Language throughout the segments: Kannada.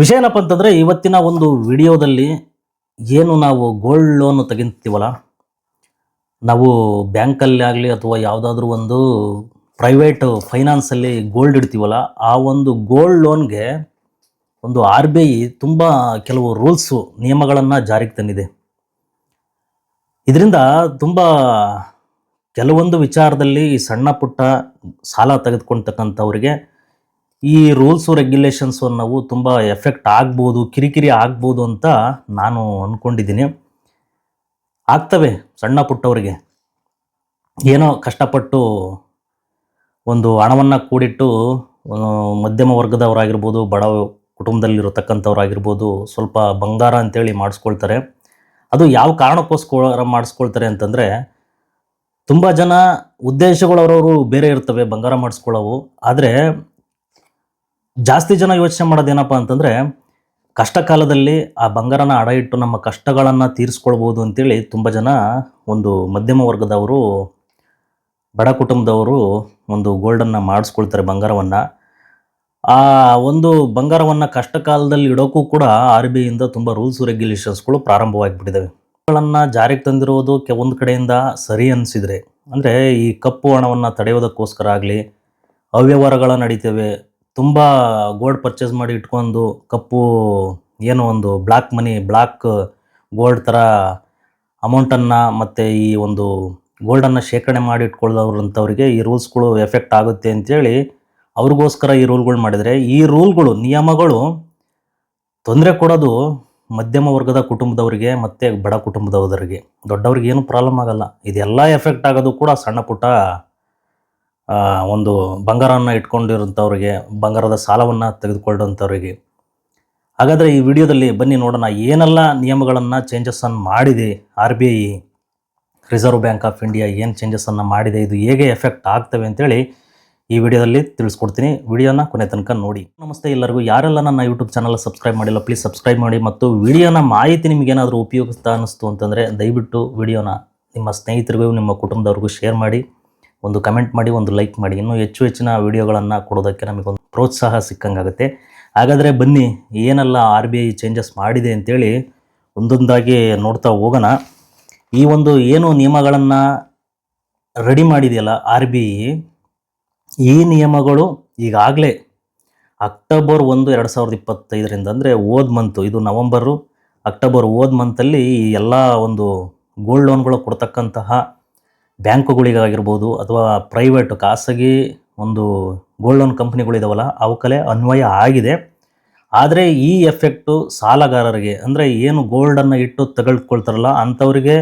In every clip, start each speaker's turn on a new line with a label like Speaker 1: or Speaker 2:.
Speaker 1: ವಿಷಯ ಏನಪ್ಪ ಅಂತಂದರೆ ಇವತ್ತಿನ ಒಂದು ವಿಡಿಯೋದಲ್ಲಿ ಏನು ನಾವು ಗೋಲ್ಡ್ ಲೋನ್ ತೆಗಿತೀವಲ್ಲ, ನಾವು ಬ್ಯಾಂಕಲ್ಲಿ ಆಗಲಿ ಅಥವಾ ಯಾವುದಾದ್ರೂ ಒಂದು ಪ್ರೈವೇಟ್ ಫೈನಾನ್ಸಲ್ಲಿ ಗೋಲ್ಡ್ ಇಡ್ತೀವಲ್ಲ, ಆ ಒಂದು ಗೋಲ್ಡ್ ಲೋನ್ಗೆ ಒಂದು ಆರ್ ಬಿ ಐ ತುಂಬ ಕೆಲವು ರೂಲ್ಸು ನಿಯಮಗಳನ್ನು ಜಾರಿಗೆ ತಂದಿದೆ. ಇದರಿಂದ ತುಂಬ ಕೆಲವೊಂದು ವಿಚಾರದಲ್ಲಿ ಈ ಸಣ್ಣ ಪುಟ್ಟ ಸಾಲ ತೆಗೆದುಕೊಳ್ತಕ್ಕಂಥವ್ರಿಗೆ ಈ ರೂಲ್ಸು ರೆಗ್ಯುಲೇಷನ್ಸು ನಾವು ತುಂಬ ಎಫೆಕ್ಟ್ ಆಗ್ಬೋದು, ಕಿರಿಕಿರಿ ಆಗ್ಬೋದು ಅಂತ ನಾನು ಅಂದ್ಕೊಂಡಿದ್ದೀನಿ. ಆಗ್ತವೆ ಸಣ್ಣ ಪುಟ್ಟವರಿಗೆ. ಏನೋ ಕಷ್ಟಪಟ್ಟು ಒಂದು ಹಣವನ್ನು ಕೂಡಿಟ್ಟು ಮಧ್ಯಮ ವರ್ಗದವರಾಗಿರ್ಬೋದು, ಬಡ ಕುಟುಂಬದಲ್ಲಿರತಕ್ಕಂಥವ್ರಾಗಿರ್ಬೋದು, ಸ್ವಲ್ಪ ಬಂಗಾರ ಅಂತೇಳಿ ಮಾಡಿಸ್ಕೊಳ್ತಾರೆ. ಅದು ಯಾವ ಕಾರಣಕ್ಕೋಸ್ಕರ ಮಾಡಿಸ್ಕೊಳ್ತಾರೆ ಅಂತಂದರೆ, ತುಂಬ ಜನ ಉದ್ದೇಶಗಳು ಅವರವರು ಬೇರೆ ಇರ್ತವೆ ಬಂಗಾರ ಮಾಡಿಸ್ಕೊಳ್ಳೋವು. ಆದರೆ ಜಾಸ್ತಿ ಜನ ಯೋಚನೆ ಮಾಡೋದೇನಪ್ಪ ಅಂತಂದರೆ, ಕಷ್ಟ ಕಾಲದಲ್ಲಿ ಆ ಬಂಗಾರನ ಅಡ ಇಟ್ಟು ನಮ್ಮ ಕಷ್ಟಗಳನ್ನು ತೀರಿಸ್ಕೊಳ್ಬೋದು ಅಂತೇಳಿ ತುಂಬ ಜನ ಒಂದು ಮಧ್ಯಮ ವರ್ಗದವರು, ಬಡ ಕುಟುಂಬದವರು ಒಂದು ಗೋಲ್ಡನ್ನು ಮಾಡಿಸ್ಕೊಳ್ತಾರೆ ಬಂಗಾರವನ್ನು. ಆ ಒಂದು ಬಂಗಾರವನ್ನು ಕಷ್ಟ ಕಾಲದಲ್ಲಿ ಇಡೋಕ್ಕೂ ಕೂಡ ಆರ್ ಬಿ ಐಯಿಂದ ತುಂಬ ರೂಲ್ಸು ರೆಗ್ಯುಲೇಷನ್ಸ್ಗಳು ಪ್ರಾರಂಭವಾಗಿಬಿಟ್ಟಿದ್ದಾವೆ. ಗಳನ್ನು ಜಾರಿಗೆ ತಂದಿರೋದು ಒಂದು ಕಡೆಯಿಂದ ಸರಿ ಅನಿಸಿದರೆ, ಅಂದರೆ ಈ ಕಪ್ಪು ಹಣವನ್ನು ತಡೆಯೋದಕ್ಕೋಸ್ಕರ ಆಗಲಿ, ಅವ್ಯವಹಾರಗಳು ನಡೀತವೆ. ತುಂಬ ಗೋಲ್ಡ್ ಪರ್ಚೇಸ್ ಮಾಡಿ ಇಟ್ಕೊಂಡು ಕಪ್ಪು ಏನೋ ಒಂದು ಬ್ಲ್ಯಾಕ್ ಮನಿ, ಬ್ಲ್ಯಾಕ್ ಗೋಲ್ಡ್ ಥರ ಅಮೌಂಟನ್ನು ಮತ್ತು ಈ ಒಂದು ಗೋಲ್ಡನ್ನು ಶೇಖರಣೆ ಮಾಡಿ ಇಟ್ಕೊಳ್ಳೋರಂಥವ್ರಿಗೆ ಈ ರೂಲ್ಸ್ಗಳು ಎಫೆಕ್ಟ್ ಆಗುತ್ತೆ ಅಂಥೇಳಿ ಅವ್ರಿಗೋಸ್ಕರ ಈ ರೂಲ್ಗಳು ಮಾಡಿದರೆ, ಈ ರೂಲ್ಗಳು ನಿಯಮಗಳು ತೊಂದರೆ ಕೊಡೋದು ಮಧ್ಯಮ ವರ್ಗದ ಕುಟುಂಬದವರಿಗೆ ಮತ್ತು ಬಡ ಕುಟುಂಬದವರಿಗೆ. ದೊಡ್ಡವ್ರಿಗೆ ಏನು ಪ್ರಾಬ್ಲಮ್ ಆಗೋಲ್ಲ. ಇದೆಲ್ಲ ಎಫೆಕ್ಟ್ ಆಗೋದು ಕೂಡ ಸಣ್ಣ ಪುಟ್ಟ ಒಂದು ಬಂಗಾರವನ್ನು ಇಟ್ಕೊಂಡಿರೋಂಥವ್ರಿಗೆ, ಬಂಗಾರದ ಸಾಲವನ್ನು ತೆಗೆದುಕೊಳ್ಳೋಂಥವ್ರಿಗೆ. ಹಾಗಾದರೆ ಈ ವಿಡಿಯೋದಲ್ಲಿ ಬನ್ನಿ ನೋಡೋಣ ಏನೆಲ್ಲ ನಿಯಮಗಳನ್ನು ಚೇಂಜಸ್ಸನ್ನು ಮಾಡಿದೆ R B I, reserve bank of India ಏನು ಚೇಂಜಸ್ಸನ್ನು ಮಾಡಿದೆ, ಇದು ಹೇಗೆ ಎಫೆಕ್ಟ್ ಆಗ್ತವೆ ಅಂತೇಳಿ ಈ ವಿಡಿಯೋದಲ್ಲಿ ತಿಳಿಸ್ಕೊಡ್ತೀನಿ. ವಿಡಿಯೋನ ಕೊನೆ ತನಕ ನೋಡಿ. ನಮಸ್ತೆ ಎಲ್ಲರಿಗೂ. ಯಾರೆಲ್ಲ ನನ್ನ ಯೂಟ್ಯೂಬ್ ಚಾನಲ್ ಸಬ್ಸ್ಕ್ರೈಬ್ ಮಾಡಿಲ್ಲ ಪ್ಲೀಸ್ ಸಬ್ಸ್ಕ್ರೈಬ್ ಮಾಡಿ, ಮತ್ತು ವಿಡಿಯೋನ ಮಾಹಿತಿ ನಿಮಗೇನಾದರೂ ಉಪಯುಕ್ತ ಅನ್ನಿಸ್ತು ಅಂತಂದರೆ ದಯವಿಟ್ಟು ವಿಡಿಯೋನ ನಿಮ್ಮ ಸ್ನೇಹಿತರಿಗೂ ನಿಮ್ಮ ಕುಟುಂಬದವ್ರಿಗೂ ಶೇರ್ ಮಾಡಿ, ಒಂದು ಕಮೆಂಟ್ ಮಾಡಿ, ಒಂದು ಲೈಕ್ ಮಾಡಿ. ಇನ್ನೂ ಹೆಚ್ಚಿನ ವಿಡಿಯೋಗಳನ್ನು ಕೊಡೋದಕ್ಕೆ ನಮಗೊಂದು ಪ್ರೋತ್ಸಾಹ ಸಿಕ್ಕಂಗಾಗುತ್ತೆ. ಹಾಗಾದರೆ ಬನ್ನಿ ಏನೆಲ್ಲ ಆರ್ ಬಿ ಐ ಚೇಂಜಸ್ ಮಾಡಿದೆ ಅಂತೇಳಿ ಒಂದೊಂದಾಗಿ ನೋಡ್ತಾ ಹೋಗೋಣ. ಈ ಒಂದು ಏನು ನಿಯಮಗಳನ್ನು ರೆಡಿ ಮಾಡಿದೆಯಲ್ಲ ಆರ್ ಬಿ ಐ, ಈ ನಿಯಮಗಳು ಈಗಾಗಲೇ ಅಕ್ಟೋಬರ್ 1, 2025 ಅಂದರೆ ಹೋದ ಮಂತು, ಇದು ನವಂಬರು, ಅಕ್ಟೋಬರ್ ಹೋದ ಮಂತಲ್ಲಿ ಈ ಎಲ್ಲ ಒಂದು ಗೋಲ್ಡ್ ಲೋನ್ಗಳು ಕೊಡ್ತಕ್ಕಂತಹ ಬ್ಯಾಂಕುಗಳಿಗಾಗಿರ್ಬೋದು ಅಥವಾ ಪ್ರೈವೇಟು ಖಾಸಗಿ ಒಂದು ಗೋಲ್ಡ್ ಲೋನ್ ಕಂಪ್ನಿಗಳಿದಾವಲ್ಲ ಅವಕ್ಕಲೇ ಅನ್ವಯ ಆಗಿದೆ. ಆದರೆ ಈ ಎಫೆಕ್ಟು ಸಾಲಗಾರರಿಗೆ, ಅಂದರೆ ಏನು ಗೋಲ್ಡನ್ನು ಇಟ್ಟು ತೆಗೆದುಕೊಳ್ತಾರಲ್ಲ ಅಂಥವರಿಗೆ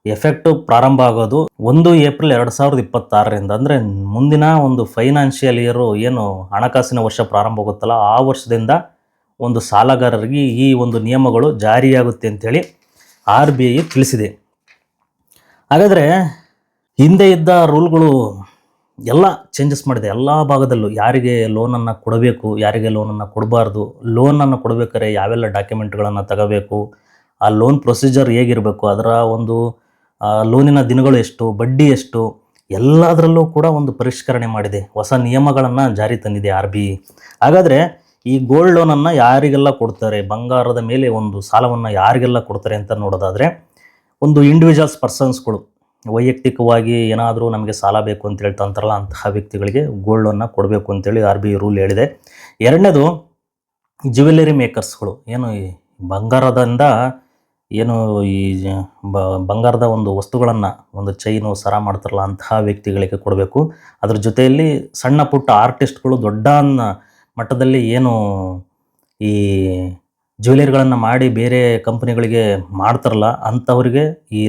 Speaker 1: ಎಫೆಕ್ಟು ಪ್ರಾರಂಭ ಆಗೋದು 1 ಏಪ್ರಿಲ್ 2026 ಅಂದರೆ ಮುಂದಿನ ಒಂದು ಫೈನಾನ್ಷಿಯಲ್ ಇಯರು, ಏನು ಹಣಕಾಸಿನ ವರ್ಷ ಪ್ರಾರಂಭ ಆಗುತ್ತಲ್ಲ ಆ ವರ್ಷದಿಂದ ಒಂದು ಸಾಲಗಾರರಿಗೆ ಈ ಒಂದು ನಿಯಮಗಳು ಜಾರಿಯಾಗುತ್ತೆ ಅಂಥೇಳಿ ಆರ್ ಬಿ ಐ ತಿಳಿಸಿದೆ. ಹಾಗಾದರೆ ಹಿಂದೆ ಇದ್ದ ರೂಲ್ಗಳು ಎಲ್ಲ ಚೇಂಜಸ್ ಮಾಡಿದೆ ಎಲ್ಲ ಭಾಗದಲ್ಲೂ. ಯಾರಿಗೆ ಲೋನನ್ನು ಕೊಡಬೇಕು, ಯಾರಿಗೆ ಲೋನನ್ನು ಕೊಡಬಾರ್ದು, ಲೋನನ್ನು ಕೊಡಬೇಕಾದ್ರೆ ಯಾವೆಲ್ಲ ಡಾಕ್ಯುಮೆಂಟ್ಗಳನ್ನು ತಗೋಬೇಕು, ಆ ಲೋನ್ ಪ್ರೊಸೀಜರ್ ಹೇಗಿರಬೇಕು, ಅದರ ಒಂದು ಲೋನಿನ ದಿನಗಳು ಎಷ್ಟು, ಬಡ್ಡಿ ಎಷ್ಟು, ಎಲ್ಲದರಲ್ಲೂ ಕೂಡ ಒಂದು ಪರಿಷ್ಕರಣೆ ಮಾಡಿದೆ. ಹೊಸ ನಿಯಮಗಳನ್ನು ಜಾರಿ ತಂದಿದೆ ಆರ್ ಬಿ ಐ. ಹಾಗಾದರೆ ಈ ಗೋಲ್ಡ್ ಲೋನನ್ನು ಯಾರಿಗೆಲ್ಲ ಕೊಡ್ತಾರೆ, ಬಂಗಾರದ ಮೇಲೆ ಒಂದು ಸಾಲವನ್ನು ಯಾರಿಗೆಲ್ಲ ಕೊಡ್ತಾರೆ ಅಂತ ನೋಡೋದಾದರೆ, ಒಂದು ಇಂಡಿವಿಜುವಲ್ಸ್ ಪರ್ಸನ್ಸ್ಗಳು, ವೈಯಕ್ತಿಕವಾಗಿ ಏನಾದರೂ ನಮಗೆ ಸಾಲ ಬೇಕು ಅಂತ ಹೇಳ್ತಾ ಅಂತಾರಲ್ಲ ಅಂತಹ ವ್ಯಕ್ತಿಗಳಿಗೆ ಗೋಲ್ಡ್ ಲೋನ್ನ ಕೊಡಬೇಕು ಅಂತೇಳಿ ಆರ್ ಬಿ ಐ ರೂಲ್ ಹೇಳಿದೆ. ಎರಡನೇದು ಜ್ಯುವೆಲ್ಲರಿ ಮೇಕರ್ಸ್ಗಳು, ಏನು ಈ ಬಂಗಾರದಿಂದ ಏನು ಈ ಬಂಗಾರದ ಒಂದು ವಸ್ತುಗಳನ್ನು, ಒಂದು ಚೈನು, ಸರ ಮಾಡ್ತಾರಲ್ಲ ಅಂತಹ ವ್ಯಕ್ತಿಗಳಿಗೆ ಕೊಡಬೇಕು. ಅದ್ರ ಜೊತೆಯಲ್ಲಿ ಸಣ್ಣ ಪುಟ್ಟ ಆರ್ಟಿಸ್ಟ್ಗಳು ದೊಡ್ಡ ಮಟ್ಟದಲ್ಲಿ ಏನು ಈ ಜ್ಯುವೆಲರಿಗಳನ್ನು ಮಾಡಿ ಬೇರೆ ಕಂಪ್ನಿಗಳಿಗೆ ಮಾಡ್ತಾರಲ್ಲ ಅಂಥವ್ರಿಗೆ ಈ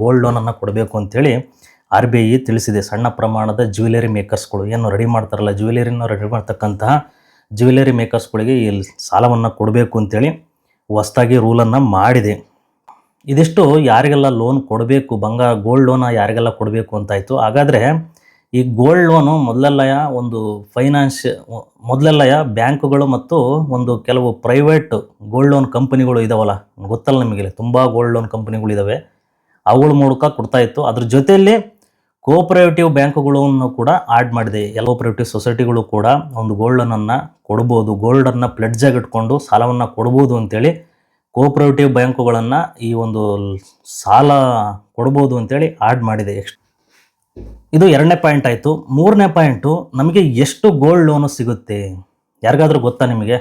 Speaker 1: ಗೋಲ್ಡ್ ಲೋನನ್ನು ಕೊಡಬೇಕು ಅಂಥೇಳಿ ಆರ್ ಬಿ ಐ ತಿಳಿಸಿದೆ. ಸಣ್ಣ ಪ್ರಮಾಣದ ಜ್ಯುವೆಲರಿ ಮೇಕರ್ಸ್ಗಳು ಏನು ರೆಡಿ ಮಾಡ್ತಾರಲ್ಲ, ಜ್ಯುವೆಲರಿನ ರೆಡಿ ಮಾಡ್ತಕ್ಕಂತಹ ಜ್ಯುವೆಲರಿ ಮೇಕರ್ಸ್ಗಳಿಗೆ ಈ ಸಾಲವನ್ನು ಕೊಡಬೇಕು ಅಂಥೇಳಿ ಹೊಸದಾಗಿ ರೂಲನ್ನು ಮಾಡಿದೆ. ಇದಿಷ್ಟು ಯಾರಿಗೆಲ್ಲ ಲೋನ್ ಕೊಡಬೇಕು, ಗೋಲ್ಡ್ ಲೋನ ಯಾರಿಗೆಲ್ಲ ಕೊಡಬೇಕು ಅಂತಾಯಿತು. ಹಾಗಾದರೆ ಈ ಗೋಲ್ಡ್ ಲೋನು ಮೊದಲೆಲ್ಲ ಬ್ಯಾಂಕುಗಳು ಮತ್ತು ಒಂದು ಕೆಲವು ಪ್ರೈವೇಟ್ ಗೋಲ್ಡ್ ಲೋನ್ ಕಂಪನಿಗಳು ಇದಾವಲ್ಲ, ಗೊತ್ತಲ್ಲ ನಿಮಗೆ, ತುಂಬ ಗೋಲ್ಡ್ ಲೋನ್ ಕಂಪನಿಗಳಿದ್ದಾವೆ, ಅವುಗಳ ಮೂಲಕ ಕೊಡ್ತಾಯಿತ್ತು. ಅದ್ರ ಜೊತೆಯಲ್ಲಿ ಕೋಆಪರೇಟಿವ್ ಬ್ಯಾಂಕುಗಳನ್ನು ಕೂಡ ಆಡ್ ಮಾಡಿದೆ. ಎಲ್ಲ ಕೋಆಪರೇಟಿವ್ ಸೊಸೈಟಿಗಳು ಕೂಡ ಒಂದು ಗೋಲ್ಡ್ ಲೋನನ್ನು ಕೊಡ್ಬೋದು, ಗೋಲ್ಡನ್ನು ಪ್ಲೆಡ್ಜ್ ಆಗಿ ಇಟ್ಕೊಂಡು ಸಾಲವನ್ನು ಕೊಡ್ಬೋದು ಅಂತೇಳಿ ಕೋಆಪರೇಟಿವ್ ಬ್ಯಾಂಕುಗಳನ್ನು ಈ ಒಂದು ಸಾಲ ಕೊಡ್ಬೋದು ಅಂತೇಳಿ ಆಡ್ ಮಾಡಿದೆ. ಇದು 2ನೇ ಪಾಯಿಂಟ್ ಆಯಿತು. 3ನೇ ಪಾಯಿಂಟು, ನಮಗೆ ಎಷ್ಟು ಗೋಲ್ಡ್ ಲೋನು ಸಿಗುತ್ತೆ ಯಾರಿಗಾದ್ರೂ ಗೊತ್ತಾ ನಿಮಗೆ?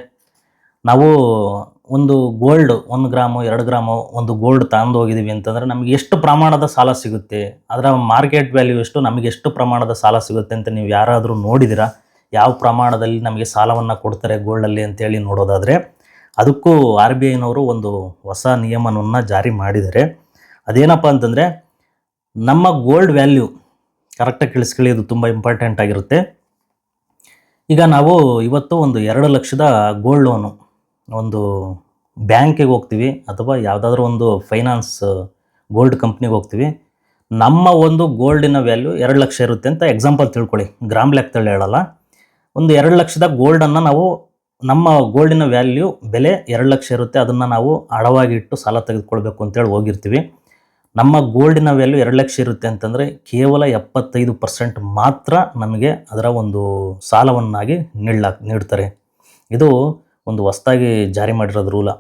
Speaker 1: ನಾವು ಒಂದು ಗೋಲ್ಡ್ 1 ಗ್ರಾಮು 2 ಗ್ರಾಮು ಒಂದು ಗೋಲ್ಡ್ ತಗೊಂಡು ಹೋಗಿದ್ದೀವಿ ಅಂತಂದರೆ ನಮಗೆ ಎಷ್ಟು ಪ್ರಮಾಣದ ಸಾಲ ಸಿಗುತ್ತೆ, ಅದರ ಮಾರ್ಕೆಟ್ ವ್ಯಾಲ್ಯೂ ಎಷ್ಟು, ನಮಗೆ ಎಷ್ಟು ಪ್ರಮಾಣದ ಸಾಲ ಸಿಗುತ್ತೆ ಅಂತ ನೀವು ಯಾರಾದರೂ ನೋಡಿದ್ದೀರಾ? ಯಾವ ಪ್ರಮಾಣದಲ್ಲಿ ನಮಗೆ ಸಾಲವನ್ನು ಕೊಡ್ತಾರೆ ಗೋಲ್ಡಲ್ಲಿ ಅಂತೇಳಿ ನೋಡೋದಾದರೆ, ಅದಕ್ಕೂ RBIನವರು ಒಂದು ಹೊಸ ನಿಯಮವನ್ನು ಜಾರಿ ಮಾಡಿದ್ದಾರೆ. ಅದೇನಪ್ಪ ಅಂತಂದರೆ, ನಮ್ಮ ಗೋಲ್ಡ್ ವ್ಯಾಲ್ಯೂ ಕರೆಕ್ಟಾಗಿ ಕೇಳಿಸ್ಕೊಳ್ಳಿ, ಇದು ತುಂಬ ಇಂಪಾರ್ಟೆಂಟ್ ಆಗಿರುತ್ತೆ. ಈಗ ನಾವು ಇವತ್ತು ಒಂದು 2 ಲಕ್ಷದ ಗೋಲ್ಡ್ ಲೋನು ಒಂದು ಬ್ಯಾಂಕಿಗೆ ಹೋಗ್ತೀವಿ ಅಥವಾ ಯಾವುದಾದ್ರೂ ಒಂದು ಫೈನಾನ್ಸ್ ಗೋಲ್ಡ್ ಕಂಪ್ನಿಗೆ ಹೋಗ್ತೀವಿ. ನಮ್ಮ ಒಂದು ಗೋಲ್ಡಿನ ವ್ಯಾಲ್ಯೂ 2 ಲಕ್ಷ ಇರುತ್ತೆ ಅಂತ ಎಕ್ಸಾಂಪಲ್ ತಿಳ್ಕೊಳ್ಳಿ, ಗ್ರಾಮ್ ಲೆಕ್ಕದಲ್ಲಿ ಹೇಳಲ್ಲ. ಒಂದು 2 ಲಕ್ಷದ ಗೋಲ್ಡನ್ನು ನಾವು, ನಮ್ಮ ಗೋಲ್ಡಿನ ವ್ಯಾಲ್ಯೂ ಬೆಲೆ 2 ಲಕ್ಷ ಇರುತ್ತೆ, ಅದನ್ನು ನಾವು ಅಡವಾಗಿಟ್ಟು ಸಾಲ ತೆಗೆದುಕೊಳ್ಬೇಕು ಅಂತೇಳಿ ಹೋಗಿರ್ತೀವಿ. ನಮ್ಮ ಗೋಲ್ಡಿನ ವ್ಯಾಲ್ಯೂ 2 ಲಕ್ಷ ಇರುತ್ತೆ ಅಂತಂದರೆ ಕೇವಲ 75% ಮಾತ್ರ ನಮಗೆ ಅದರ ಒಂದು ಸಾಲವನ್ನಾಗಿ ನೀಡ್ತಾರೆ. ಇದು ಒಂದು ಹೊಸದಾಗಿ ಜಾರಿ ಮಾಡಿರೋದು ರೂಲ,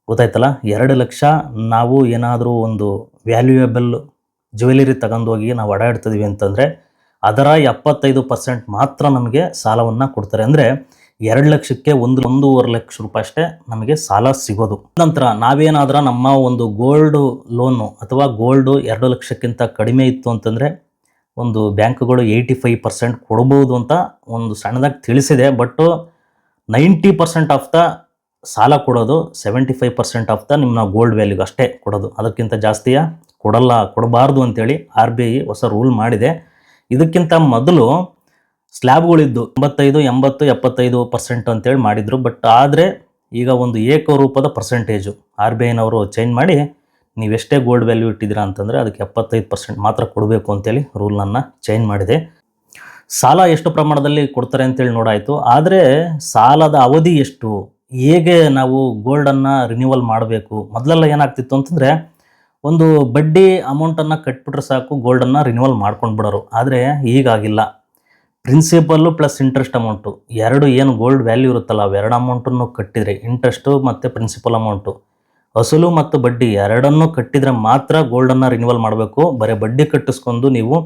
Speaker 1: ಗೊತ್ತಾಯ್ತಲ್ಲ. 2 ಲಕ್ಷ ನಾವು ಏನಾದರೂ ಒಂದು ವ್ಯಾಲ್ಯೂಯೇಬಲ್ ಜ್ಯುವೆಲರಿ ತಗೊಂಡೋಗಿ ನಾವು ಅಡ ಇಡ್ತಿದ್ವಿ ಅಂತಂದರೆ ಅದರ 75% ಮಾತ್ರ ನಮಗೆ ಸಾಲವನ್ನು ಕೊಡ್ತಾರೆ. ಅಂದರೆ 2 ಲಕ್ಷಕ್ಕೆ 1.5 ಲಕ್ಷ ರೂಪಾಯಿ ಅಷ್ಟೇ ನಮಗೆ ಸಾಲ ಸಿಗೋದು. ನಂತರ ನಾವೇನಾದರೂ ನಮ್ಮ ಒಂದು ಗೋಲ್ಡ್ ಲೋನು ಅಥವಾ ಗೋಲ್ಡು 2 ಲಕ್ಷಕ್ಕಿಂತ ಕಡಿಮೆ ಇತ್ತು ಅಂತಂದರೆ ಒಂದು ಬ್ಯಾಂಕ್ಗಳು 85% ಕೊಡ್ಬೋದು ಅಂತ ಒಂದು ಸಣ್ಣದಾಗಿ ತಿಳಿಸಿದೆ. ಬಟ್ 90% ಆಫ್ ದ ಸಾಲ ಕೊಡೋದು 75% ಆಫ್ ದ ನಿಮ್ಮ ಗೋಲ್ಡ್ ವ್ಯಾಲ್ಯೂಗೆ ಅಷ್ಟೇ ಕೊಡೋದು, ಅದಕ್ಕಿಂತ ಜಾಸ್ತಿಯ ಕೊಡಬಾರ್ದು ಅಂತೇಳಿ RBI ಹೊಸ ರೂಲ್ ಮಾಡಿದೆ. ಇದಕ್ಕಿಂತ ಮೊದಲು ಸ್ಲ್ಯಾಬ್ಗಳಿದ್ದು 85, 80, 75% ಅಂತೇಳಿ ಮಾಡಿದರು. ಬಟ್ ಆದರೆ ಈಗ ಒಂದು ಏಕರೂಪದ ಪರ್ಸೆಂಟೇಜು RBIನವರು ಚೇಂಜ್ ಮಾಡಿ, ನೀವೆಷ್ಟೇ ಗೋಲ್ಡ್ ವ್ಯಾಲ್ಯೂ ಇಟ್ಟಿದ್ದೀರಾ ಅಂತಂದರೆ ಅದಕ್ಕೆ 75% ಮಾತ್ರ ಕೊಡಬೇಕು ಅಂತೇಳಿ ರೂಲನ್ನು ಚೇಂಜ್ ಮಾಡಿದೆ. ಸಾಲ ಎಷ್ಟು ಪ್ರಮಾಣದಲ್ಲಿ ಕೊಡ್ತಾರೆ ಅಂತೇಳಿ ನೋಡಾಯಿತು. ಆದರೆ ಸಾಲದ ಅವಧಿ ಎಷ್ಟು, ಹೇಗೆ ನಾವು ಗೋಲ್ಡನ್ನು ರಿನ್ಯೂವಲ್ ಮಾಡಬೇಕು? ಮೊದಲೆಲ್ಲ ಏನಾಗ್ತಿತ್ತು ಅಂತಂದರೆ ಒಂದು ಬಡ್ಡಿ ಅಮೌಂಟನ್ನು ಕಟ್ಬಿಟ್ರೆ ಸಾಕು, ಗೋಲ್ಡನ್ನು ರಿನ್ಯೂವಲ್ ಮಾಡ್ಕೊಂಡು ಬಿಡೋರು. ಆದರೆ ಈಗಾಗಿಲ್ಲ. ಪ್ರಿನ್ಸಿಪಲ್ಲು ಪ್ಲಸ್ ಇಂಟ್ರೆಸ್ಟ್ ಅಮೌಂಟು ಏನು ಗೋಲ್ಡ್ ವ್ಯಾಲ್ಯೂ ಇರುತ್ತಲ್ಲ, ಅವೆರಡು ಅಮೌಂಟನ್ನು ಕಟ್ಟಿದರೆ, ಇಂಟ್ರೆಸ್ಟು ಮತ್ತು ಪ್ರಿನ್ಸಿಪಲ್ ಅಮೌಂಟು, ಅಸಲು ಮತ್ತು ಬಡ್ಡಿ ಎರಡನ್ನೂ ಕಟ್ಟಿದರೆ ಮಾತ್ರ ಗೋಲ್ಡನ್ನು ರಿನ್ಯೂವಲ್ ಮಾಡಬೇಕು. ಬರೀ ಬಡ್ಡಿ ಕಟ್ಟಿಸ್ಕೊಂಡು ನೀವು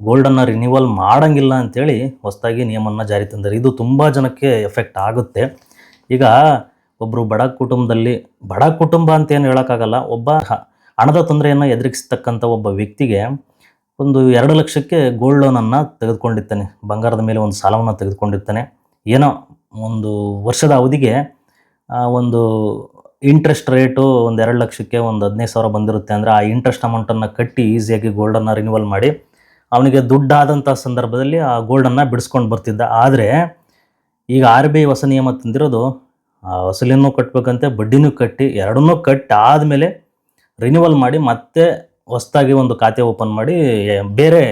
Speaker 1: ಗೋಲ್ಡನ್ನು ರಿನ್ಯೂವಲ್ ಮಾಡೋಂಗಿಲ್ಲ ಅಂಥೇಳಿ ಹೊಸದಾಗಿ ನಿಯಮವನ್ನು ಜಾರಿ ತಂದರೆ ಇದು ತುಂಬ ಜನಕ್ಕೆ ಎಫೆಕ್ಟ್ ಆಗುತ್ತೆ. ಈಗ ಒಬ್ಬರು ಬಡ ಕುಟುಂಬ ಅಂತೇನು ಹೇಳೋಕ್ಕಾಗಲ್ಲ, ಒಬ್ಬ ಹಣದ ತೊಂದರೆಯನ್ನು ಎದುರಿಸ್ತಕ್ಕಂಥ ಒಬ್ಬ ವ್ಯಕ್ತಿಗೆ ಒಂದು 2 ಲಕ್ಷಕ್ಕೆ ಗೋಲ್ಡ್ ಲೋನನ್ನು ತೆಗೆದುಕೊಂಡಿರ್ತಾನೆ, ಬಂಗಾರದ ಮೇಲೆ ಒಂದು ಸಾಲವನ್ನು ತೆಗೆದುಕೊಂಡಿರ್ತಾನೆ. ಏನೋ ಒಂದು ವರ್ಷದ ಅವಧಿಗೆ ಒಂದು ಇಂಟ್ರೆಸ್ಟ್ ರೇಟು ಒಂದು 2 ಲಕ್ಷಕ್ಕೆ ಒಂದು 15,000 ಬಂದಿರುತ್ತೆ ಅಂದರೆ ಆ ಇಂಟ್ರೆಸ್ಟ್ ಅಮೌಂಟನ್ನು ಕಟ್ಟಿ ಈಸಿಯಾಗಿ ಗೋಲ್ಡನ್ನು ರಿನ್ಯೂವಲ್ ಮಾಡಿ ಅವನಿಗೆ ದುಡ್ಡಾದಂಥ ಸಂದರ್ಭದಲ್ಲಿ ಆ ಗೋಲ್ಡನ್ನು ಬಿಡಿಸ್ಕೊಂಡು ಬರ್ತಿದ್ದ. ಆದರೆ ಈಗ RBI ಹೊಸ ನಿಯಮ ತಂದಿರೋದು, ಅಸಲನ್ನು ಕಟ್ಟಬೇಕಂತೆ, ಬಡ್ಡಿನೂ ಕಟ್ಟಿ, ಎರಡನ್ನೂ ಕಟ್ಟಿ ಆದಮೇಲೆ ರಿನ್ಯೂವಲ್ ಮಾಡಿ ಮತ್ತೆ ಹೊಸದಾಗಿ ಒಂದು ಖಾತೆ ಓಪನ್ ಮಾಡಿ ಬೇರೆ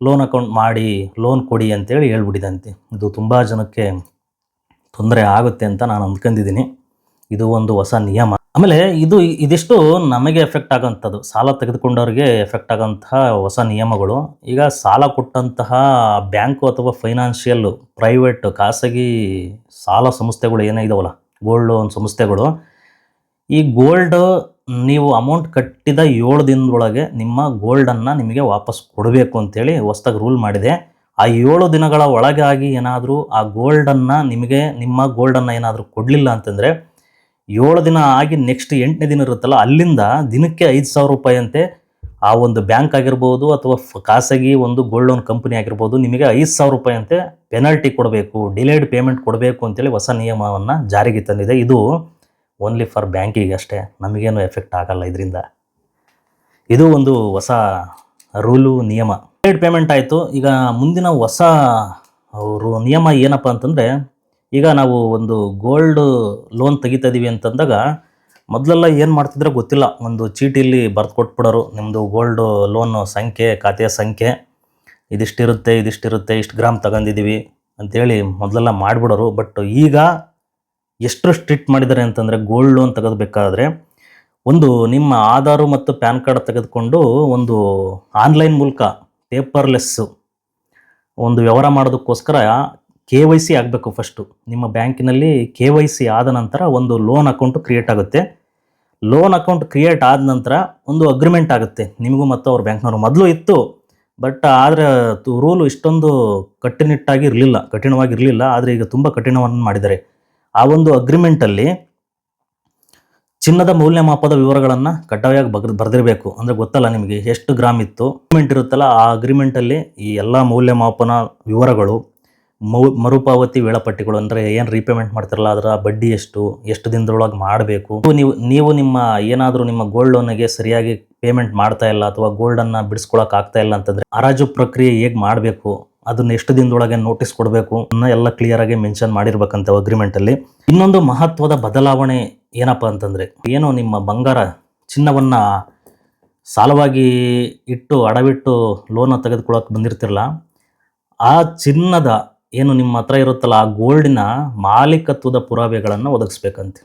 Speaker 1: ಲೋನ್ ಅಕೌಂಟ್ ಮಾಡಿ ಲೋನ್ ಕೊಡಿ ಅಂತೇಳಿ ಹೇಳ್ಬಿಟ್ಟಿದಂತೆ. ಇದು ತುಂಬ ಜನಕ್ಕೆ ತೊಂದರೆ ಆಗುತ್ತೆ ಅಂತ ನಾನು ಅಂದ್ಕೊಂಡಿದ್ದೀನಿ. ಇದು ಒಂದು ಹೊಸ ನಿಯಮ. ಆಮೇಲೆ ಇದಿಷ್ಟು ನಮಗೆ ಎಫೆಕ್ಟ್ ಆಗೋಂಥದ್ದು, ಸಾಲ ತೆಗೆದುಕೊಂಡವ್ರಿಗೆ ಎಫೆಕ್ಟ್ ಆಗೋಂತಹ ಹೊಸ ನಿಯಮಗಳು. ಈಗ ಸಾಲ ಕೊಟ್ಟಂತಹ ಬ್ಯಾಂಕು ಅಥವಾ ಫೈನಾನ್ಷಿಯಲ್ಲು ಪ್ರೈವೇಟ್ ಖಾಸಗಿ ಸಾಲ ಸಂಸ್ಥೆಗಳು ಏನೇ ಇದಾವಲ್ಲ, ಗೋಲ್ಡ್ ಲೋನ್ ಸಂಸ್ಥೆಗಳು, ಈ ಗೋಲ್ಡ್ ನೀವು ಅಮೌಂಟ್ ಕಟ್ಟಿದ 7 ದಿನದೊಳಗೆ ನಿಮ್ಮ ಗೋಲ್ಡನ್ನು ನಿಮಗೆ ವಾಪಸ್ ಕೊಡಬೇಕು ಅಂತೇಳಿ ಹೊಸದಾಗಿ ರೂಲ್ ಮಾಡಿದೆ. ಆ 7 ದಿನಗಳ ಒಳಗಾಗಿ ಏನಾದರೂ ಆ ಗೋಲ್ಡನ್ನು ನಿಮ್ಮ ಗೋಲ್ಡನ್ನು ಏನಾದರೂ ಕೊಡಲಿಲ್ಲ ಅಂತಂದರೆ 7 ದಿನ ಆಗಿ ನೆಕ್ಸ್ಟ್ 8ನೇ ದಿನ ಇರುತ್ತಲ್ಲ, ಅಲ್ಲಿಂದ ದಿನಕ್ಕೆ 5,000 ರೂಪಾಯಿ ಅಂತೆ ಆ ಒಂದು ಬ್ಯಾಂಕ್ ಆಗಿರ್ಬೋದು ಅಥವಾ ಖಾಸಗಿ ಒಂದು ಗೋಲ್ಡ್ ಲೋನ್ ಕಂಪನಿ ಆಗಿರ್ಬೋದು, ನಿಮಗೆ 5,000 ರೂಪಾಯಿ ಅಂತೆ ಪೆನಾಲ್ಟಿ ಕೊಡಬೇಕು, ಡಿಲೇಡ್ ಪೇಮೆಂಟ್ ಕೊಡಬೇಕು ಅಂತೇಳಿ ಹೊಸ ನಿಯಮವನ್ನು ಜಾರಿಗೆ ತಂದಿದೆ. ಇದು ಓನ್ಲಿ ಫಾರ್ ಬ್ಯಾಂಕಿಗೆ ಅಷ್ಟೇ, ನಮಗೇನು ಎಫೆಕ್ಟ್ ಆಗಲ್ಲ ಇದರಿಂದ. ಇದು ಒಂದು ಹೊಸ ರೂಲು ನಿಯಮ. ಡಿಲೇಡ್ ಪೇಮೆಂಟ್ ಆಯಿತು. ಈಗ ಮುಂದಿನ ಹೊಸ ನಿಯಮ ಏನಪ್ಪ ಅಂತಂದರೆ, ಈಗ ನಾವು ಒಂದು ಗೋಲ್ಡ್ ಲೋನ್ ತೆಗಿತಾ ಇದೀವಿ ಅಂತಂದಾಗ ಮೊದಲೆಲ್ಲ ಏನು ಮಾಡ್ತಿದ್ರೆ ಗೊತ್ತಿಲ್ಲ, ಒಂದು ಚೀಟಿಲಿ ಬರೆದು ಕೊಟ್ಬಿಡೋರು, ನಿಮ್ಮದು ಗೋಲ್ಡ್ ಲೋನ್ ಸಂಖ್ಯೆ, ಖಾತೆಯ ಸಂಖ್ಯೆ ಇದಿಷ್ಟಿರುತ್ತೆ, ಇಷ್ಟು ಗ್ರಾಮ್ ತಗೊಂಡಿದ್ದೀವಿ ಅಂಥೇಳಿ ಮೊದಲೆಲ್ಲ ಮಾಡಿಬಿಡೋರು. ಬಟ್ ಈಗ ಎಷ್ಟು ಸ್ಟ್ರಿಕ್ಟ್ ಮಾಡಿದ್ದಾರೆ ಅಂತಂದರೆ, ಗೋಲ್ಡ್ ಲೋನ್ ತೆಗೆದುಬೇಕಾದ್ರೆ ಒಂದು ನಿಮ್ಮ ಆಧಾರು ಮತ್ತು ಪ್ಯಾನ್ ಕಾರ್ಡ್ ತೆಗೆದುಕೊಂಡು ಒಂದು ಆನ್ಲೈನ್ ಮೂಲಕ ಪೇಪರ್ಲೆಸ್ಸು ಒಂದು ವ್ಯವಹಾರ ಮಾಡೋದಕ್ಕೋಸ್ಕರ KYC ಆಗಬೇಕು. ಫಸ್ಟು ನಿಮ್ಮ ಬ್ಯಾಂಕಿನಲ್ಲಿ KYC ಆದ ನಂತರ ಒಂದು ಲೋನ್ ಅಕೌಂಟು ಕ್ರಿಯೇಟ್ ಆಗುತ್ತೆ. ಲೋನ್ ಅಕೌಂಟ್ ಕ್ರಿಯೇಟ್ ಆದ ನಂತರ ಒಂದು ಅಗ್ರಿಮೆಂಟ್ ಆಗುತ್ತೆ ನಿಮಗೂ ಮತ್ತು ಅವ್ರ ಬ್ಯಾಂಕ್ನವರು. ಮೊದಲು ಇತ್ತು, ಬಟ್ ಆದರೆ ರೂಲು ಇಷ್ಟೊಂದು ಕಠಿಣವಾಗಿರಲಿಲ್ಲ. ಆದರೆ ಈಗ ತುಂಬ ಕಠಿಣವನ್ನು ಮಾಡಿದ್ದಾರೆ. ಆ ಒಂದು ಅಗ್ರಿಮೆಂಟಲ್ಲಿ ಚಿನ್ನದ ಮೌಲ್ಯಮಾಪದ ವಿವರಗಳನ್ನು ಕಡ್ಡಾಯವಾಗಿ ಬರೆದಿರಬೇಕು. ಅಂದರೆ ಗೊತ್ತಲ್ಲ ನಿಮಗೆ ಎಷ್ಟು ಗ್ರಾಮ್ ಇತ್ತು. ಅಗ್ರಿಮೆಂಟ್ ಇರುತ್ತಲ್ಲ, ಆ ಅಗ್ರಿಮೆಂಟಲ್ಲಿ ಈ ಎಲ್ಲ ಮೌಲ್ಯಮಾಪನ ವಿವರಗಳು, ಮರುಪಾವತಿ ವೇಳಾಪಟ್ಟಿಗಳು, ಅಂದರೆ ಏನು ರೀಪೇಮೆಂಟ್ ಮಾಡ್ತಿರಲ್ಲ ಅದರ ಬಡ್ಡಿ ಎಷ್ಟು ದಿನದೊಳಗೆ ಮಾಡಬೇಕು, ನೀವು ನಿಮ್ಮ ಏನಾದರೂ ನಿಮ್ಮ ಗೋಲ್ಡ್ ಲೋನಿಗೆ ಸರಿಯಾಗಿ ಪೇಮೆಂಟ್ ಮಾಡ್ತಾ ಇಲ್ಲ ಅಥವಾ ಗೋಲ್ಡನ್ನು ಬಿಡಿಸ್ಕೊಳಕ್ಕೆ ಆಗ್ತಾ ಇಲ್ಲ ಅಂತಂದರೆ ಹರಾಜು ಪ್ರಕ್ರಿಯೆ ಹೇಗೆ ಮಾಡಬೇಕು, ಅದನ್ನು ಎಷ್ಟು ದಿನದೊಳಗೆ ನೋಟಿಸ್ ಕೊಡಬೇಕು ಅನ್ನೋ ಎಲ್ಲ ಕ್ಲಿಯರಾಗಿ ಮೆನ್ಷನ್ ಮಾಡಿರ್ಬೇಕಂತ ಅಗ್ರಿಮೆಂಟಲ್ಲಿ. ಇನ್ನೊಂದು ಮಹತ್ವದ ಬದಲಾವಣೆ ಏನಪ್ಪ ಅಂತಂದರೆ, ಏನು ನಿಮ್ಮ ಬಂಗಾರ ಚಿನ್ನವನ್ನು ಸಾಲವಾಗಿ ಇಟ್ಟು ಅಡವಿಟ್ಟು ಲೋನ ತೆಗೆದುಕೊಳ್ಳೋಕೆ ಬಂದಿರ್ತಿರಲ್ಲ, ಆ ಚಿನ್ನದ ಏನು ನಿಮ್ಮ ಹತ್ರ ಇರುತ್ತಲ್ಲ ಆ ಗೋಲ್ಡಿನ ಮಾಲೀಕತ್ವದ ಪುರಾವೆಗಳನ್ನು ಒದಗಿಸ್ಬೇಕಂತೆ.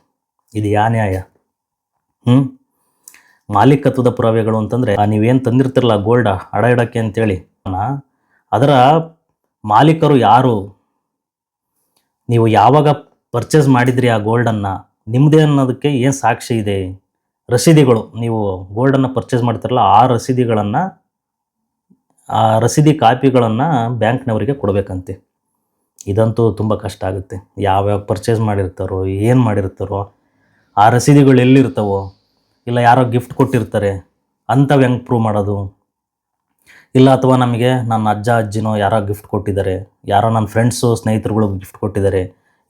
Speaker 1: ಇದು ಯಾ ನ್ಯಾಯ? ಮಾಲೀಕತ್ವದ ಪುರಾವೆಗಳು ಅಂತಂದರೆ ನೀವೇನು ತಂದಿರ್ತಿರಲ್ಲ ಗೋಲ್ಡ ಅಡ ಇಡೋಕ್ಕೆ ಅಂತೇಳಿ, ಅದರ ಮಾಲೀಕರು ಯಾರು, ನೀವು ಯಾವಾಗ ಪರ್ಚೇಸ್ ಮಾಡಿದ್ರಿ ಆ ಗೋಲ್ಡನ್ನು, ನಿಮ್ಮದೇ ಅನ್ನೋದಕ್ಕೆ ಏನು ಸಾಕ್ಷಿ ಇದೆ, ರಸೀದಿಗಳು, ನೀವು ಗೋಲ್ಡನ್ನು ಪರ್ಚೇಸ್ ಮಾಡ್ತಿರಲ್ಲ ಆ ರಸೀದಿ ಕಾಪಿಗಳನ್ನು ಬ್ಯಾಂಕ್ನವರಿಗೆ ಕೊಡಬೇಕಂತೆ. ಇದಂತೂ ತುಂಬ ಕಷ್ಟ ಆಗುತ್ತೆ. ಯಾವ್ಯಾವ ಪರ್ಚೇಸ್ ಮಾಡಿರ್ತಾರೋ, ಏನು ಮಾಡಿರ್ತಾರೋ, ಆ ರಸೀದಿಗಳು ಎಲ್ಲಿರ್ತಾವೋ, ಇಲ್ಲ ಯಾರೋ ಗಿಫ್ಟ್ ಕೊಟ್ಟಿರ್ತಾರೆ ಅಂಥವು ಹೆಂಗೆ ಪ್ರೂವ್ ಮಾಡೋದು, ಇಲ್ಲ ಅಥವಾ ನಮಗೆ ನನ್ನ ಅಜ್ಜ ಅಜ್ಜಿನೋ ಯಾರೋ ಗಿಫ್ಟ್ ಕೊಟ್ಟಿದ್ದಾರೆ, ಯಾರೋ ನನ್ನ ಫ್ರೆಂಡ್ಸು ಸ್ನೇಹಿತರುಗಳು ಗಿಫ್ಟ್ ಕೊಟ್ಟಿದ್ದಾರೆ,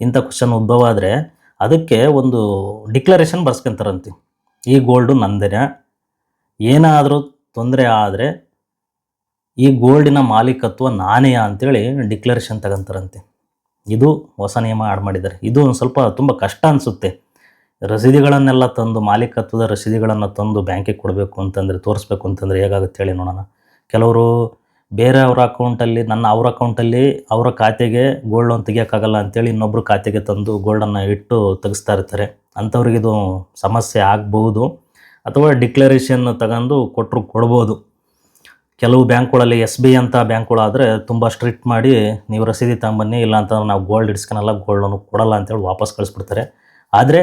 Speaker 1: ಇಂಥ ಕ್ವಶನ್ ಉದ್ಭವ ಆದರೆ ಅದಕ್ಕೆ ಒಂದು ಡಿಕ್ಲರೇಷನ್ ಬರ್ಸ್ಕೊಂತಾರಂತೆ. ಈ ಗೋಲ್ಡು ನಂದೇನೆ, ಏನಾದರೂ ತೊಂದರೆ ಆದರೆ ಈ ಗೋಲ್ಡಿನ ಮಾಲೀಕತ್ವ ನಾನೇ ಅಂತೇಳಿ ಡಿಕ್ಲರೇಷನ್ ತಗೊಂತಾರಂತೆ. ಇದು ಹೊಸ ನಿಯಮ ಆಡ್ ಮಾಡಿದ್ದಾರೆ. ಇದು ಒಂದು ಸ್ವಲ್ಪ ತುಂಬ ಕಷ್ಟ ಅನಿಸುತ್ತೆ. ರಸೀದಿಗಳನ್ನೆಲ್ಲ ತಂದು, ಮಾಲೀಕತ್ವದ ರಸೀದಿಗಳನ್ನು ತಂದು ಬ್ಯಾಂಕಿಗೆ ಕೊಡಬೇಕು ಅಂತಂದರೆ, ತೋರಿಸ್ಬೇಕು ಅಂತಂದರೆ ಹೇಗಾಗುತ್ತೆ ಹೇಳಿ ನೋಡೋಣ. ಕೆಲವರು ಬೇರೆಯವ್ರ ಅಕೌಂಟಲ್ಲಿ, ಅವ್ರ ಅಕೌಂಟಲ್ಲಿ ಅವರ ಖಾತೆಗೆ ಗೋಲ್ಡ್ ಲೋನ್ ತೆಗಿಯೋಕ್ಕಾಗಲ್ಲ ಅಂತೇಳಿ ಇನ್ನೊಬ್ಬರು ಖಾತೆಗೆ ತಂದು ಗೋಲ್ಡನ್ನು ಇಟ್ಟು ತೆಗಿಸ್ತಾ ಇರ್ತಾರೆ. ಅಂಥವ್ರಿಗೆ ಇದು ಸಮಸ್ಯೆ ಆಗ್ಬೋದು. ಅಥವಾ ಡಿಕ್ಲರೇಷನ್ ತಗೊಂಡು ಕೊಡ್ಬೋದು. ಕೆಲವು ಬ್ಯಾಂಕ್ಗಳಲ್ಲಿ SBI ಅಂತ ಬ್ಯಾಂಕ್ಗಳಾದರೆ ತುಂಬ ಸ್ಟ್ರಿಕ್ಟ್ ಮಾಡಿ, ನೀವು ರಸೀದಿ ತಗೊಂಬನ್ನಿ, ಇಲ್ಲ ಅಂತಂದ್ರೆ ನಾವು ಗೋಲ್ಡ್ ಇಡ್ಸ್ಕೊಳಲ್ಲ, ಗೋಲ್ಡ್ ಲೋನು ಕೊಡಲ್ಲ ಅಂತೇಳಿ ವಾಪಸ್ ಕಳಿಸ್ಬಿಡ್ತಾರೆ. ಆದರೆ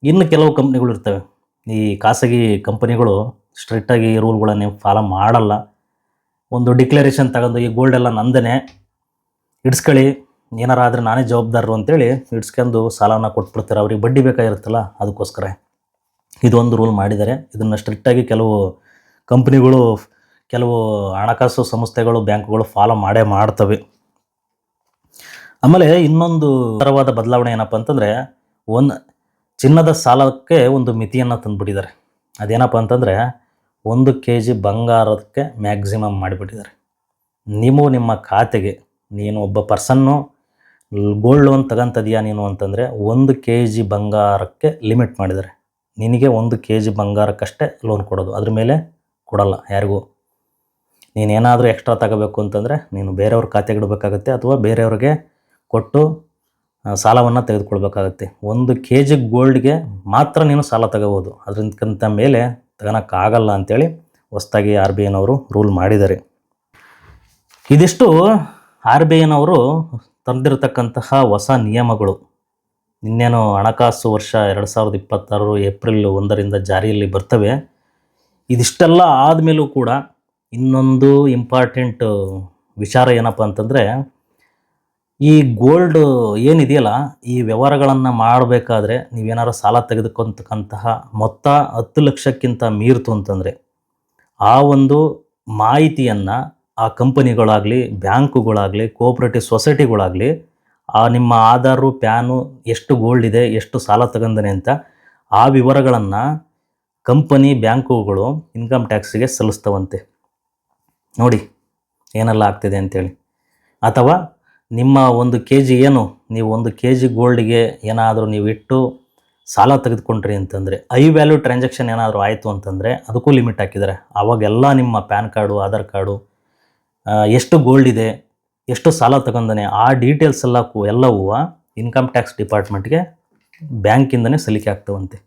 Speaker 1: ಇನ್ನು ಕೆಲವು ಕಂಪ್ನಿಗಳು ಇರ್ತವೆ, ಈ ಖಾಸಗಿ ಕಂಪನಿಗಳು ಸ್ಟ್ರಿಕ್ಟಾಗಿ ಈ ರೂಲ್ಗಳನ್ನು ಫಾಲೋ ಮಾಡಲ್ಲ. ಒಂದು ಡಿಕ್ಲರೇಷನ್ ತಗೊಂಡು ಈ ಗೋಲ್ಡೆಲ್ಲ ನಂದನೇ, ಇಡ್ಸ್ಕೊಳ್ಳಿ, ಏನಾರ ಆದರೆ ನಾನೇ ಜವಾಬ್ದಾರರು ಅಂತೇಳಿ ಇಡ್ಸ್ಕೊಂಡು ಸಾಲನ ಕೊಟ್ಬಿಡ್ತಾರೆ. ಅವ್ರಿಗೆ ಬಡ್ಡಿ ಬೇಕಾಗಿರುತ್ತಲ್ಲ ಅದಕ್ಕೋಸ್ಕರ ಇದೊಂದು ರೂಲ್ ಮಾಡಿದ್ದಾರೆ. ಇದನ್ನು ಸ್ಟ್ರಿಕ್ಟಾಗಿ ಕೆಲವು ಕಂಪ್ನಿಗಳು, ಕೆಲವು ಹಣಕಾಸು ಸಂಸ್ಥೆಗಳು, ಬ್ಯಾಂಕುಗಳು ಫಾಲೋ ಮಾಡ್ತವೆ. ಆಮೇಲೆ ಇನ್ನೊಂದು ಥರವಾದ ಬದಲಾವಣೆ ಏನಪ್ಪ ಅಂತಂದರೆ, ಚಿನ್ನದ ಸಾಲಕ್ಕೆ ಒಂದು ಮಿತಿಯನ್ನು ತಂದುಬಿಟ್ಟಿದ್ದಾರೆ. ಅದೇನಪ್ಪ ಅಂತಂದರೆ 1 kg ಬಂಗಾರಕ್ಕೆ ಮ್ಯಾಕ್ಸಿಮಮ್ ಮಾಡಿಬಿಟ್ಟಿದ್ದಾರೆ. ನೀವು ನಿಮ್ಮ ಖಾತೆಗೆ, ನೀನು ಒಬ್ಬ ಪರ್ಸನ್ನು ಗೋಲ್ಡ್ ಲೋನ್ ತಗೊಂತದೀಯಾ ನೀನು ಅಂತಂದರೆ 1 kg ಬಂಗಾರಕ್ಕೆ ಲಿಮಿಟ್ ಮಾಡಿದ್ದಾರೆ. ನಿನಗೆ 1 kg ಬಂಗಾರಕ್ಕಷ್ಟೇ ಲೋನ್ ಕೊಡೋದು, ಅದ್ರ ಮೇಲೆ ಕೊಡಲ್ಲ ಯಾರಿಗೂ. ನೀನೇನಾದರೂ ಎಕ್ಸ್ಟ್ರಾ ತಗೋಬೇಕು ಅಂತಂದರೆ ನೀನು ಬೇರೆಯವ್ರ ಖಾತೆಗೆ ಇಡಬೇಕಾಗತ್ತೆ, ಅಥವಾ ಬೇರೆಯವ್ರಿಗೆ ಕೊಟ್ಟು ಸಾಲವನ್ನು ತೆಗೆದುಕೊಳ್ಬೇಕಾಗತ್ತೆ. 1 kg ಗೋಲ್ಡ್ಗೆ ಮಾತ್ರ ನೀನು ಸಾಲ ತಗೋಬೋದು, ಅದಕ್ಕಿಂತ ಮೇಲೆ ತಗೊಳಕ್ಕಾಗಲ್ಲ ಅಂತೇಳಿ ಹೊಸದಾಗಿ RBIನವರು ರೂಲ್ ಮಾಡಿದ್ದಾರೆ. ಇದಿಷ್ಟು RBIನವರು ತಂದಿರತಕ್ಕಂತಹ ಹೊಸ ನಿಯಮಗಳು. ಇನ್ನೇನು ಹಣಕಾಸು ವರ್ಷ 2026 ಏಪ್ರಿಲ್ 1ರಿಂದ ಜಾರಿಯಲ್ಲಿ ಬರ್ತವೆ. ಇದಿಷ್ಟೆಲ್ಲ ಆದಮೇಲೂ ಕೂಡ ಇನ್ನೊಂದು ಇಂಪಾರ್ಟೆಂಟ್ ವಿಚಾರ ಏನಪ್ಪ ಅಂತಂದರೆ, ಈ ಗೋಲ್ಡ್ ಏನಿದೆಯಲ್ಲ, ಈ ವ್ಯವಹಾರಗಳನ್ನು ಮಾಡಬೇಕಾದ್ರೆ ನೀವೇನಾರು ಸಾಲ ತೆಗೆದುಕೊಂತಕ್ಕಂತಹ ಮೊತ್ತ 10 ಲಕ್ಷಕ್ಕಿಂತ ಮೀರಿತು ಅಂತಂದರೆ ಆ ಒಂದು ಮಾಹಿತಿಯನ್ನು ಆ ಕಂಪನಿಗಳಾಗಲಿ, ಬ್ಯಾಂಕುಗಳಾಗಲಿ, ಕೋಆಪರೇಟಿವ್ ಸೊಸೈಟಿಗಳಾಗಲಿ ನಿಮ್ಮ ಆಧಾರು, ಪ್ಯಾನು, ಎಷ್ಟು ಗೋಲ್ಡ್ ಇದೆ, ಎಷ್ಟು ಸಾಲ ತಗೊಂಡನೆ ಅಂತ ಆ ವಿವರಗಳನ್ನು ಕಂಪನಿ, ಬ್ಯಾಂಕುಗಳು ಇನ್ಕಮ್ ಟ್ಯಾಕ್ಸಿಗೆ ಸಲ್ಲಿಸ್ತವಂತೆ. ನೋಡಿ ಏನೆಲ್ಲ ಆಗ್ತಿದೆ ಅಂತೇಳಿ. ಅಥವಾ ನಿಮ್ಮ 1 kg ಏನು, ನೀವು 1 kg ಗೋಲ್ಡ್ಗೆ ಏನಾದರೂ ನೀವು ಇಟ್ಟು ಸಾಲ ತೆಗೆದುಕೊಂಡ್ರಿ ಅಂತಂದರೆ, ಐ ವ್ಯಾಲ್ಯೂ ಟ್ರಾನ್ಸಾಕ್ಷನ್ ಏನಾದರೂ ಆಯಿತು ಅಂತಂದರೆ ಅದಕ್ಕೂ ಲಿಮಿಟ್ ಹಾಕಿದ್ದಾರೆ. ಆವಾಗೆಲ್ಲ ನಿಮ್ಮ ಪ್ಯಾನ್ ಕಾರ್ಡು, ಆಧಾರ್ ಕಾರ್ಡು, ಎಷ್ಟು ಗೋಲ್ಡ್ ಇದೆ, ಎಷ್ಟು ಸಾಲ ತಗೊಂಡನೆ, ಆ ಡೀಟೇಲ್ಸ್ ಎಲ್ಲವೂ ಇನ್ಕಮ್ ಟ್ಯಾಕ್ಸ್ ಡಿಪಾರ್ಟ್ಮೆಂಟ್ಗೆ ಬ್ಯಾಂಕಿಂದನೇ ಸಲ್ಲಿಕೆ ಆಗ್ತವಂತೆ.